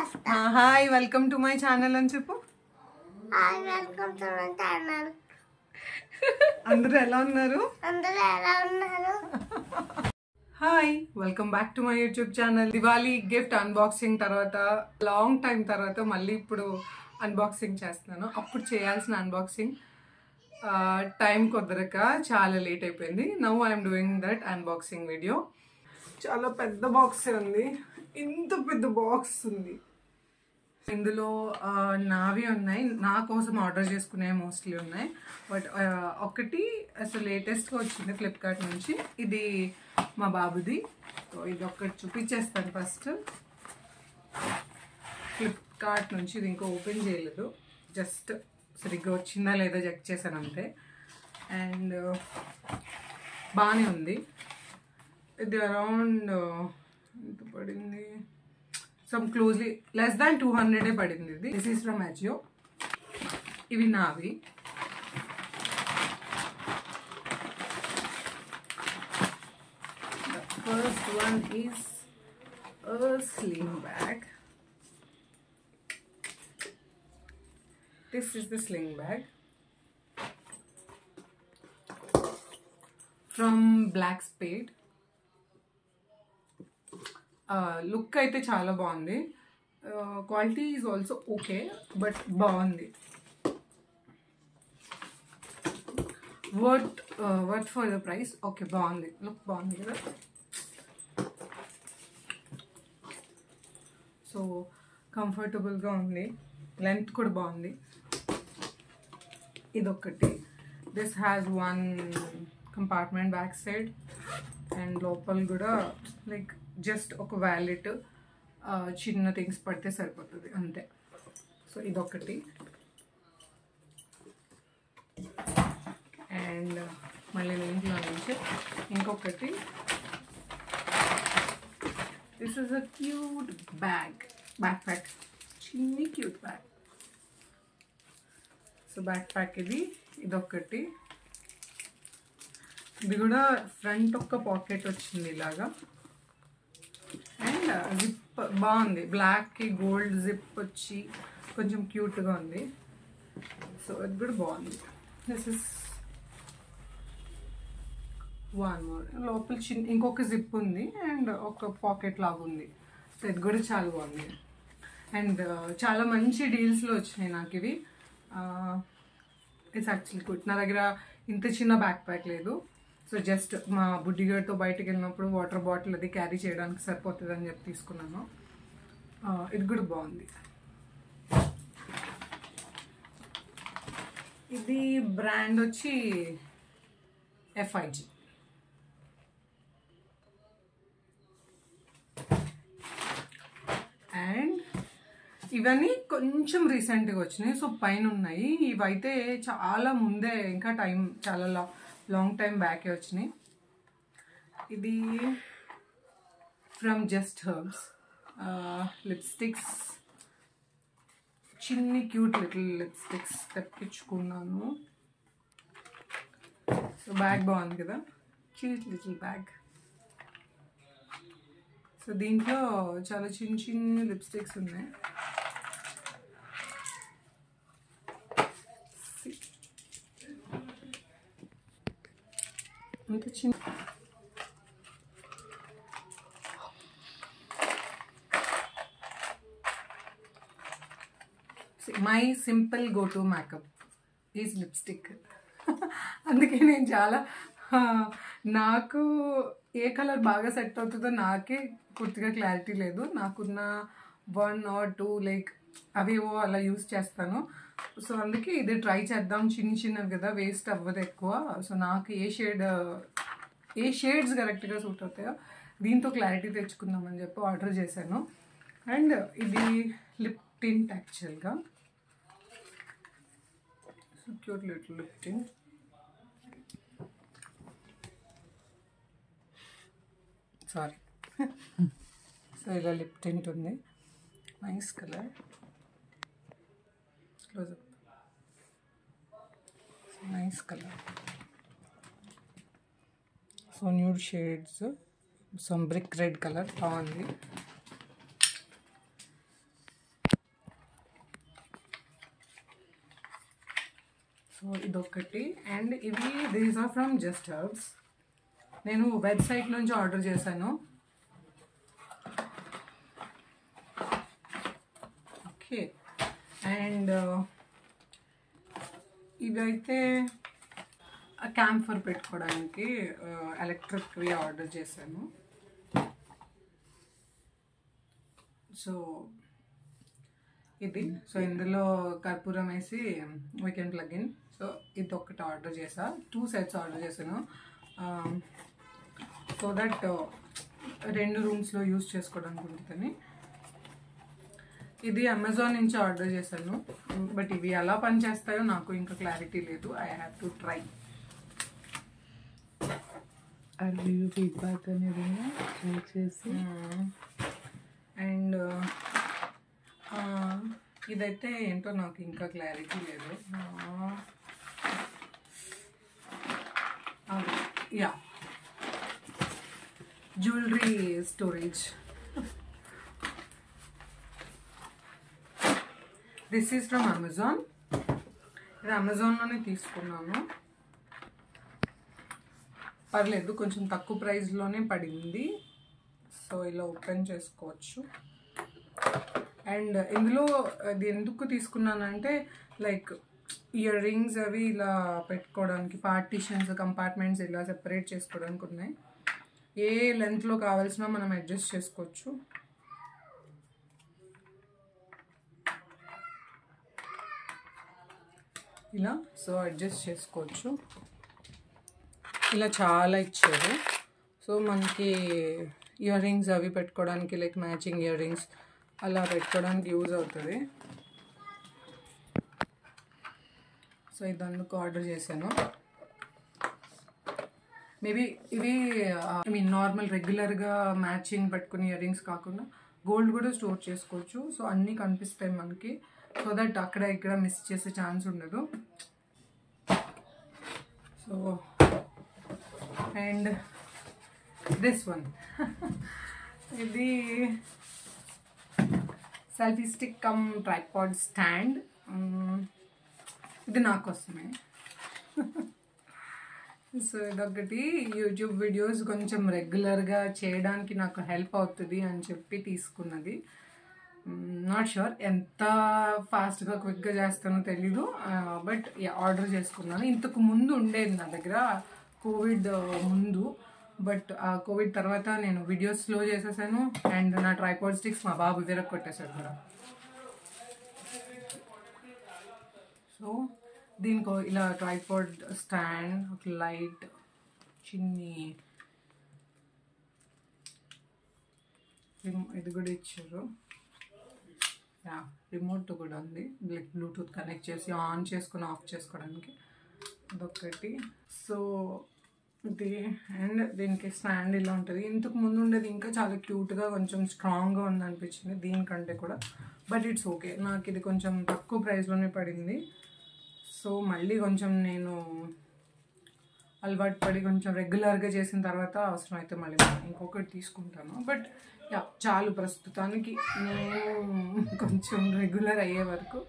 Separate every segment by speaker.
Speaker 1: Hi welcome to my channel అని చెప్పు.
Speaker 2: Hi welcome to my channel.
Speaker 1: అందరూ ఎలా ఉన్నారు? Hi welcome back to my YouTube channel. Diwali gift unboxing తర్వాత long time తర్వాత మళ్ళీ ఇప్పుడు అన్బాక్సింగ్ చేస్తున్నాను. అప్పుడు చేయాల్సిన అన్బాక్సింగ్ టైం కుదరక చాలా లేట్ అయిపోయింది. Now I'm doing that unboxing video. చాలా పెద్ద బాక్స్ ఉంది, ఇంత పెద్ద బాక్స్ ఉంది. ఇందులో నావి ఉన్నాయి, నా కోసం ఆర్డర్ చేసుకునేవి మోస్ట్లీ ఉన్నాయి. బట్ ఒకటి అసలు లేటెస్ట్గా వచ్చింది ఫ్లిప్కార్ట్ నుంచి, ఇది మా బాబుది. సో ఇది ఒకటి చూపించేస్తాను ఫస్ట్. ఫ్లిప్కార్ట్ నుంచి ఇది ఇంకా ఓపెన్ చేయలేదు, జస్ట్ సరిగ్గా వచ్చిందా లేదా చెక్ చేశాను అంతే. అండ్ బాగానే ఉంది. ఇది అరౌండ్ ఎంత పడింది, సమ్ క్లోజ్లీ లెస్ దాన్ 200 పడింది. ఇది దిస్ ఈస్ ఫ్రమ్ అజియో. ఇవి నావి. The first one is a sling bag. This is the sling bag from Black Spade. Look అయితే చాలా బాగుంది. Quality is also okay, but బాగుంది. Worth for the price. Okay, బాగుంది, look బాగుంది కదా. సో కంఫర్టబుల్గా ఉంది, లెంత్ కూడా బాగుంది. ఇదొకటి. This has one compartment back side and లోపల కూడా లైక్ జస్ట్ ఒక వ్యాలెట్, చిన్న థింగ్స్ పడితే సరిపోతుంది అంతే. సో ఇదొకటి. అండ్ మళ్ళీ ఇంట్లో నుంచి ఇంకొకటి. This is a cute backpack, చిన్ని cute bag. So backpack ఇదొకటి. ఇది కూడా ఫ్రంట్ ఒక పాకెట్ వచ్చింది ఇలాగా. అండ్ జిప్ బాగుంది, బ్లాక్కి గోల్డ్ జిప్ వచ్చి కొంచెం క్యూట్గా ఉంది. సో ఇది కూడా బాగుంది. This is one more. లోపల చిన్న ఇంకొక జిప్ ఉంది అండ్ ఒక పాకెట్ లాగా ఉంది. సో ఇది కూడా చాలా బాగుంది. అండ్ చాలా మంచి డీల్స్లో వచ్చినాయి నాకు ఇవి. It's actually good. నా దగ్గర ఇంత చిన్న బ్యాక్ ప్యాక్ లేదు. సో జస్ట్ మా బుడ్డిగాడితో బయటకు వెళ్ళినప్పుడు వాటర్ బాటిల్ అది క్యారీ చేయడానికి సరిపోతుంది అని చెప్పి తీసుకున్నాను. ఇది కూడా బాగుంది. ఇది బ్రాండ్ వచ్చి FIG. అండ్ ఇవన్నీ కొంచెం రీసెంట్గా వచ్చినాయి. సో పైన ఉన్నాయి. ఇవైతే చాలా ముందే, ఇంకా టైం చాలా లాంగ్ టైం బ్యాకే వచ్చినాయి. ఇది ఫ్రమ్ జస్ట్ హర్బ్స్ లిప్స్టిక్స్, చిన్ని క్యూట్ లిటిల్ లిప్స్టిక్స్ తెప్పించుకున్నాను. సో బ్యాగ్ బాగుంది కదా, క్యూట్ లిటిల్ బ్యాగ్. సో దీంట్లో చాలా చిన్న చిన్న లిప్స్టిక్స్ ఉన్నాయి. ఇంకా చిన్న my simple go to make up is lipstick. అందుకే నేను చాలా నాకు ఏ కలర్ బాగా సెట్ అవుతుందో నాకే పూర్తిగా క్లారిటీ లేదు. నాకున్న 1 or 2 లైక్ అవేవో అలా యూస్ చేస్తాను. సో అందుకే ఇది ట్రై చేద్దాం. చిన్నవి కదా, వేస్ట్ అవ్వదు ఎక్కువ. సో నాకు ఏ షేడ్స్ కరెక్ట్గా సూట్ అవుతాయో దీంతో క్లారిటీ తెచ్చుకుందామని చెప్పి ఆర్డర్ చేశాను. అండ్ ఇది లిప్ టింట్ యాక్చువల్గా. So cute little lip tint. Sorry. So ఇలా లిప్ టింట్ ఉంది, nice colour. Close up. Nice colour. So nude shades, some brick red colour బాగుంది. సో ఇదొకటి. అండ్ ఇవి these are from just herbs. నేను website నుంచి order చేశాను. Okay. And ఇవైతే camphor పెట్టుకోవడానికి ఎలక్ట్రిక్వి ఆర్డర్ చేశాను. సో ఇది. సో ఇందులో కర్పూరం వేసి we can plug in. So ఇది ఒకటి ఆర్డర్ చేసా. 2 sets ఆర్డర్ చేశాను. సో దట్ 2 రూమ్స్లో యూజ్ చేసుకోవడానికి ఉంటుందని. ఇది అమెజాన్ నుంచి ఆర్డర్ చేశాను. బట్ ఇవి ఎలా పనిచేస్తాయో నాకు ఇంకా క్లారిటీ లేదు. I have to try.
Speaker 3: Review feedback అనేది చేసి.
Speaker 1: అండ్ ఇదైతే ఏంటో నాకు ఇంకా క్లారిటీ లేదు. Yeah, jewellery storage. This is from Amazon. ఇది అమెజాన్లోనే తీసుకున్నాను. పర్లేదు, కొంచెం తక్కువ ప్రైస్లోనే పడింది. సో ఇలా ఓపెన్ చేసుకోవచ్చు. అండ్ ఇందులో అది ఎందుకు తీసుకున్నానంటే లైక్ ఇయర్ రింగ్స్ అవి ఇలా పెట్టుకోవడానికి పార్టీషన్స్, కంపార్ట్మెంట్స్ ఇలా సెపరేట్ చేసుకోవడానికి ఉన్నాయి. ఏ లెంత్లో కావాల్సినా మనం అడ్జస్ట్ చేసుకోవచ్చు. ఇలా సో అడ్జస్ట్ చేసుకోవచ్చు. ఇలా చాలా ఇచ్చారు. సో మనకి ఇయర్ రింగ్స్ అవి పెట్టుకోవడానికి లైక్ మ్యాచింగ్ ఇయర్ రింగ్స్ అలా పెట్టుకోవడానికి యూజ్ అవుతుంది. సో ఇది అందుకు ఆర్డర్ చేశాను. మేబీ ఇవి ఐ మీన్ నార్మల్ రెగ్యులర్గా మ్యాచింగ్ పెట్టుకుని ఇయర్ రింగ్స్ కాకుండా గోల్డ్ కూడా స్టోర్ చేసుకోవచ్చు. సో అన్నీ కనిపిస్తాయి మనకి. సో దట్ అక్కడ ఇక్కడ మిస్ చేసే ఛాన్స్ ఉండదు. సో అండ్ దిస్ వన్ ఇది selfie stick come tripod stand. ఇది నా కోసమే. సో ఇదొకటి యూట్యూబ్ వీడియోస్ కొంచెం రెగ్యులర్గా చేయడానికి నాకు హెల్ప్ అవుతుంది అని చెప్పి తీసుకున్నది. నాట్ షూర్ ఎంత ఫాస్ట్గా క్విక్గా చేస్తానో తెలీదు. బట్ ఆర్డర్ చేసుకున్నాను. ఇంతకు ముందు ఉండేది నా దగ్గర కోవిడ్ ముందు. బట్ ఆ కోవిడ్ తర్వాత నేను వీడియోస్ స్లో చేసేసాను. అండ్ నా ట్రైపాడ్ స్టిక్స్ మా బాబు విరగొట్టేశాడు కూడా. సో దీనికో ఇలా ట్రైపాడ్ స్టాండ్, ఒక లైట్, చిన్ని ఇది కూడా ఇచ్చారు. యా, రిమోట్ కూడా ఉంది. లైక్ బ్లూటూత్ కనెక్ట్ చేసి ఆన్ చేసుకుని ఆఫ్ చేసుకోవడానికి అదొకటి. సో ఇది. అండ్ దీనికి స్టాండ్ ఇలా ఉంటుంది. ఇంతకు ముందు ఉండేది ఇంకా చాలా క్యూట్గా కొంచెం స్ట్రాంగ్గా ఉంది అనిపించింది దీనికంటే కూడా. But it's okay. నాకు ఇది కొంచెం తక్కువ ప్రైస్లోనే పడింది. సో మళ్ళీ కొంచెం నేను అలవాటు పడి కొంచెం రెగ్యులర్గా చేసిన తర్వాత అవసరం అయితే మళ్ళీ ఇంకొకటి తీసుకుంటాను. బట్ యా, చాలు ప్రస్తుతానికి నేను కొంచెం రెగ్యులర్ అయ్యే వరకు.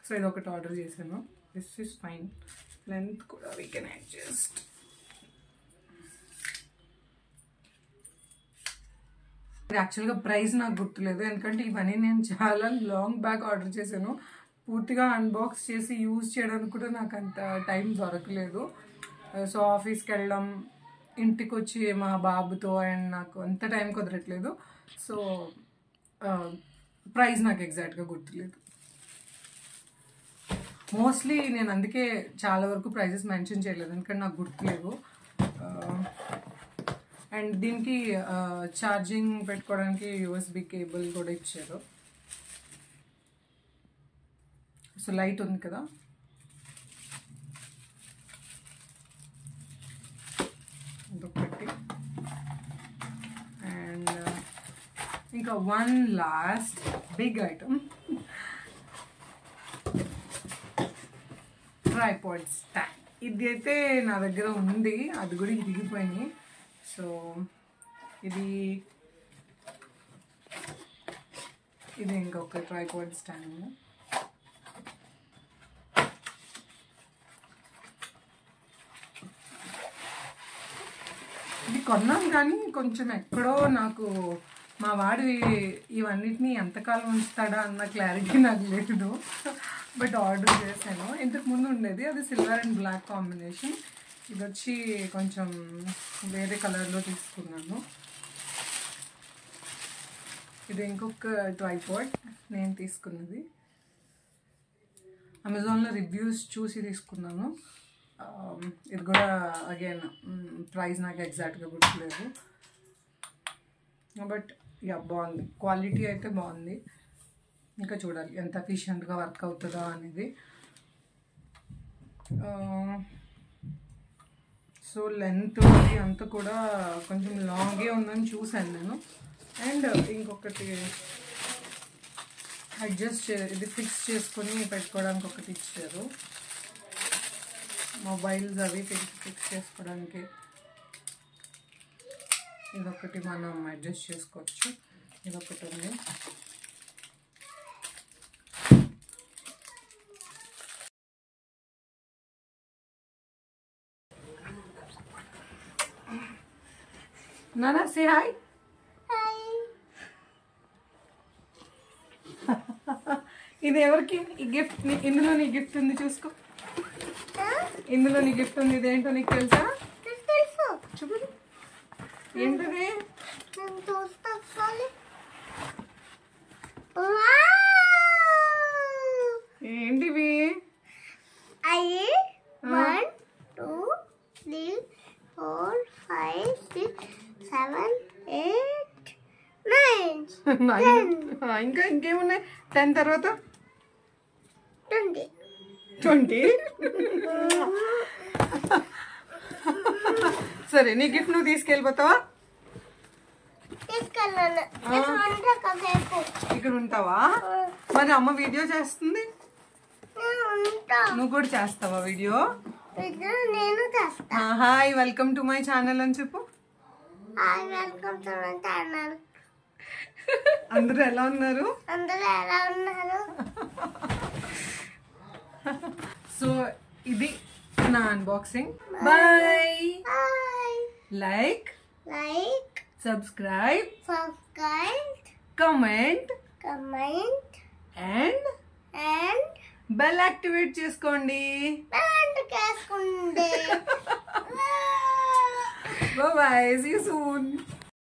Speaker 1: సో ఇది ఒకటి ఆర్డర్ చేశాను. This is fine. లెంత్ కూడా వీ కెన్ అడ్జస్ట్. ఇది యాక్చువల్గా ప్రైస్ నాకు గుర్తులేదు, ఎందుకంటే ఇవన్నీ నేను చాలా లాంగ్ బ్యాక్ ఆర్డర్ చేశాను. పూర్తిగా అన్బాక్స్ చేసి యూజ్ చేయడానికి కూడా నాకు అంత టైం దొరకలేదు. సో ఆఫీస్కి వెళ్ళడం, ఇంటికి వచ్చి మా బాబుతో అండ్ నాకు అంత టైం కుదరట్లేదు. సో ప్రైస్ నాకు ఎగ్జాక్ట్గా గుర్తులేదు. మోస్ట్లీ నేను అందుకే చాలా వరకు ప్రైజెస్ మెన్షన్ చేయలేదు, ఎందుకంటే నాకు గుర్తులేదు. అండ్ దీనికి ఛార్జింగ్ పెట్టుకోవడానికి యూఎస్బి కేబుల్ కూడా ఇచ్చారు. సో లైట్ ఉంది కదా. ఇదొకటి. అండ్ ఇంకా one last big item, tripod stand. ఇది అయితే నా దగ్గర ఉంది, అది కూడా ఇరిగిపోయినాయి. సో ఇది ఇంకొక ట్రైపాడ్ స్టాండ్. కొన్నాం కానీ కొంచెం ఎక్కడో నాకు మా వాడు ఇవన్నిటిని ఎంతకాలం ఉంచుతాడా అన్న క్లారిటీ నాకు లేదు. బట్ ఆర్డర్ చేశాను. ఇంతకు ముందు ఉండేది అది సిల్వర్ అండ్ బ్లాక్ కాంబినేషన్. ఇది వచ్చి కొంచెం వేరే కలర్లో తీసుకున్నాను. ఇది ఇంకొక ట్రైపాడ్ నేను తీసుకున్నది. అమెజాన్లో రివ్యూస్ చూసి తీసుకున్నాను. ఇది కూడా అగైన్ ప్రైస్ నాకు ఎగ్జాక్ట్గా గుర్తులేదు. బట్ యా బాగుంది, క్వాలిటీ అయితే బాగుంది. ఇంకా చూడాలి ఎంత ఎఫిషియెంట్గా వర్క్ అవుతుందా అనేది. సో లెంత్ అంతా కూడా కొంచెం లాంగే ఉందని చూశాను నేను. అండ్ ఇంకొకటి అడ్జస్ట్ ఇది ఫిక్స్ చేసుకొని పెట్టుకోవడానికి ఒకటి ఇచ్చారు. మొబైల్స్ అవి ఫిక్స్ చేసుకోవడానికి ఇదొకటి మనం అడ్జస్ట్ చేసుకోవచ్చు. ఇదొకటి ఉంది. నానా సే హాయ్. ఇది ఎవరికి ఈ గిఫ్ట్? ఇందులో నీ గిఫ్ట్ ఉంది, చూసుకో. ఇందులో నీ గిఫ్ట్ ఉంది. ఇదేంటో నీకు తెలుసా? చూడు ఏంటది. ఏంటివి?
Speaker 2: 1 2 3 4 5 6 7 8 9
Speaker 1: ఇంకా ఇంకేమున్నాయి? 10 తర్వాత
Speaker 2: 20.
Speaker 1: 20. సరే నీ గిఫ్ట్ నువ్వు తీసుకెళ్ళిపోతావా?
Speaker 2: తీసుకెళ్ళాను.
Speaker 1: ఇక్కడ ఉంటావా? మరి అమ్మ వీడియో చేస్తుంది, నువ్వు కూడా చేస్తావా వీడియో?
Speaker 2: నేను చేస్తా.
Speaker 1: Hi, welcome to my channel అని చెప్పు.
Speaker 2: Hi, welcome to my channel.
Speaker 1: అందరూ ఎలా ఉన్నారు?
Speaker 2: అందరూ ఎలా ఉన్నారు?
Speaker 1: సో ఇది నా unboxing. Bye.
Speaker 2: Hi.
Speaker 1: Like subscribe comment and bell activate చేసుకోండి.
Speaker 2: చేసుకుంటే
Speaker 1: బాయ్, సీ యూ సూన్.